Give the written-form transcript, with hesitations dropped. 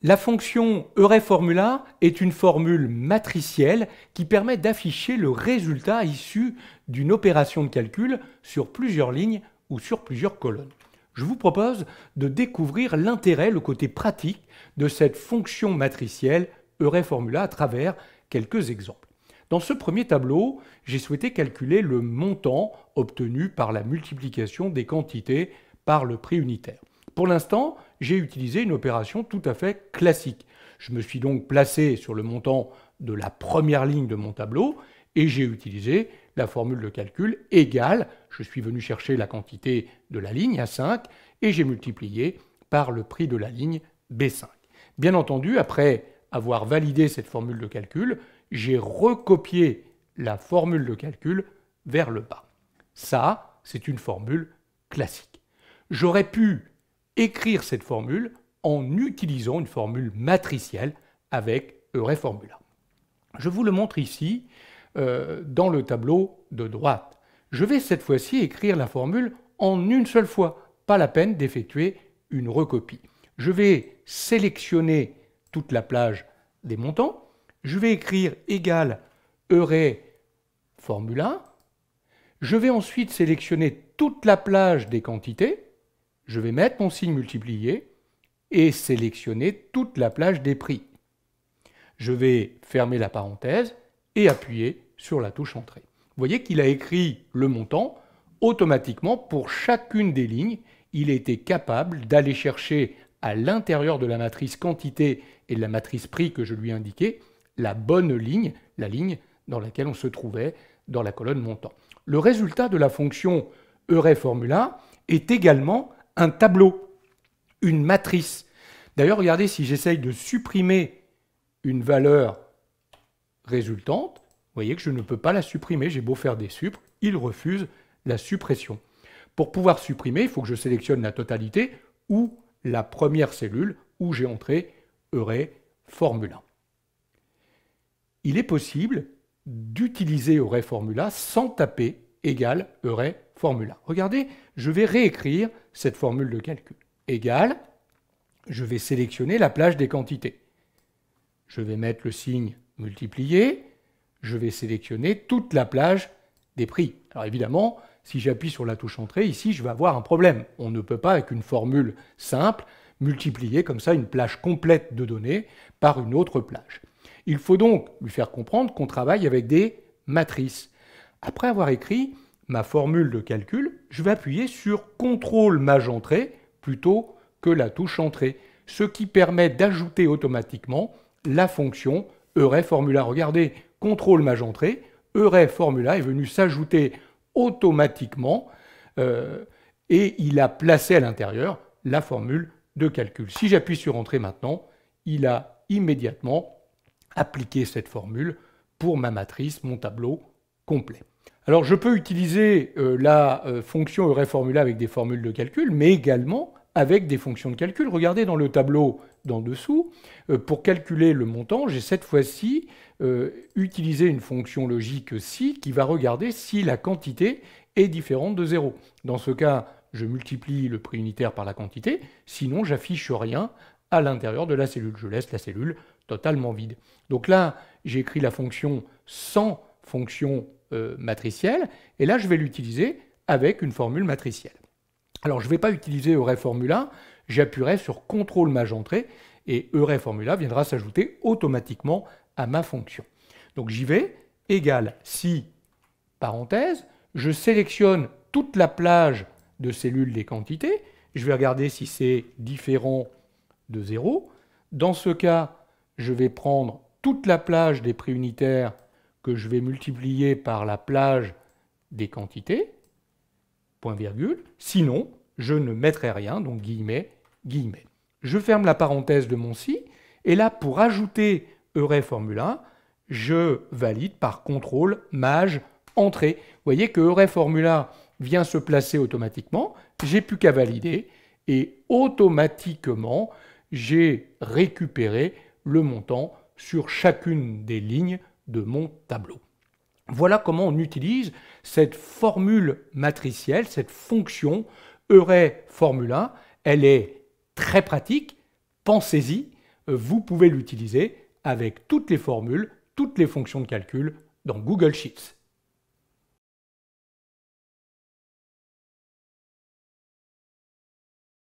La fonction Euret-formula est une formule matricielle qui permet d'afficher le résultat issu d'une opération de calcul sur plusieurs lignes ou sur plusieurs colonnes. Je vous propose de découvrir l'intérêt, le côté pratique de cette fonction matricielle Euret-formula à travers quelques exemples. Dans ce premier tableau, j'ai souhaité calculer le montant obtenu par la multiplication des quantités par le prix unitaire. Pour l'instant, j'ai utilisé une opération tout à fait classique. Je me suis donc placé sur le montant de la première ligne de mon tableau et j'ai utilisé la formule de calcul égale, je suis venu chercher la quantité de la ligne A5 et j'ai multiplié par le prix de la ligne B5. Bien entendu, après avoir validé cette formule de calcul, j'ai recopié la formule de calcul vers le bas. Ça, c'est une formule classique. J'aurais pu écrire cette formule en utilisant une formule matricielle avec Euret-formula. Je vous le montre ici dans le tableau de droite. Je vais cette fois-ci écrire la formule en une seule fois, pas la peine d'effectuer une recopie. Je vais sélectionner toute la plage des montants, je vais écrire égal Euret-formula, je vais ensuite sélectionner toute la plage des quantités, je vais mettre mon signe multiplié et sélectionner toute la plage des prix. Je vais fermer la parenthèse et appuyer sur la touche Entrée. Vous voyez qu'il a écrit le montant automatiquement pour chacune des lignes. Il était capable d'aller chercher à l'intérieur de la matrice quantité et de la matrice prix que je lui ai indiqué la bonne ligne, la ligne dans laquelle on se trouvait dans la colonne montant. Le résultat de la fonction Euret-formula est également un tableau, une matrice. D'ailleurs, regardez, si j'essaye de supprimer une valeur résultante, vous voyez que je ne peux pas la supprimer. J'ai beau faire des supres, il refuse la suppression. Pour pouvoir supprimer, il faut que je sélectionne la totalité ou la première cellule où j'ai entré Euret-formula. Il est possible d'utiliser Euret-formula sans taper égal Euret-formula. Regardez, je vais réécrire cette formule de calcul. Égal, je vais sélectionner la plage des quantités. Je vais mettre le signe multiplié, je vais sélectionner toute la plage des prix. Alors évidemment, si j'appuie sur la touche Entrée, ici, je vais avoir un problème. On ne peut pas, avec une formule simple, multiplier comme ça une plage complète de données par une autre plage. Il faut donc lui faire comprendre qu'on travaille avec des matrices. Après avoir écrit ma formule de calcul, je vais appuyer sur CTRL Maj Entrée plutôt que la touche Entrée, ce qui permet d'ajouter automatiquement la fonction Euret-formula. Regardez, CTRL Maj Entrée, Euret-formula est venu s'ajouter automatiquement et il a placé à l'intérieur la formule de calcul. Si j'appuie sur Entrée maintenant, il a immédiatement appliqué cette formule pour ma matrice, mon tableau complet. Alors je peux utiliser la fonction Euret-formula avec des formules de calcul, mais également avec des fonctions de calcul. Regardez dans le tableau d'en dessous, pour calculer le montant, j'ai cette fois-ci utilisé une fonction logique si qui va regarder si la quantité est différente de 0. Dans ce cas, je multiplie le prix unitaire par la quantité, sinon j'affiche rien à l'intérieur de la cellule. Je laisse la cellule totalement vide. Donc là, j'ai écrit la fonction sans fonction matricielle, et là, je vais l'utiliser avec une formule matricielle. Alors, je ne vais pas utiliser Euret-formula, j'appuierai sur CTRL Maj Entrée, et Euret-formula viendra s'ajouter automatiquement à ma fonction. Donc j'y vais, égal si, parenthèse, je sélectionne toute la plage de cellules des quantités, je vais regarder si c'est différent de 0. Dans ce cas, je vais prendre toute la plage des prix unitaires que je vais multiplier par la plage des quantités, point virgule, sinon je ne mettrai rien, donc guillemets, guillemets. Je ferme la parenthèse de mon si, et là, pour ajouter Euret-formula, je valide par CTRL Maj Entrée. Vous voyez que Euret-formula vient se placer automatiquement, j'ai plus qu'à valider, et automatiquement, j'ai récupéré le montant sur chacune des lignes de mon tableau. Voilà comment on utilise cette formule matricielle, cette fonction Euret-formula. Elle est très pratique, pensez-y, vous pouvez l'utiliser avec toutes les formules, toutes les fonctions de calcul dans Google Sheets.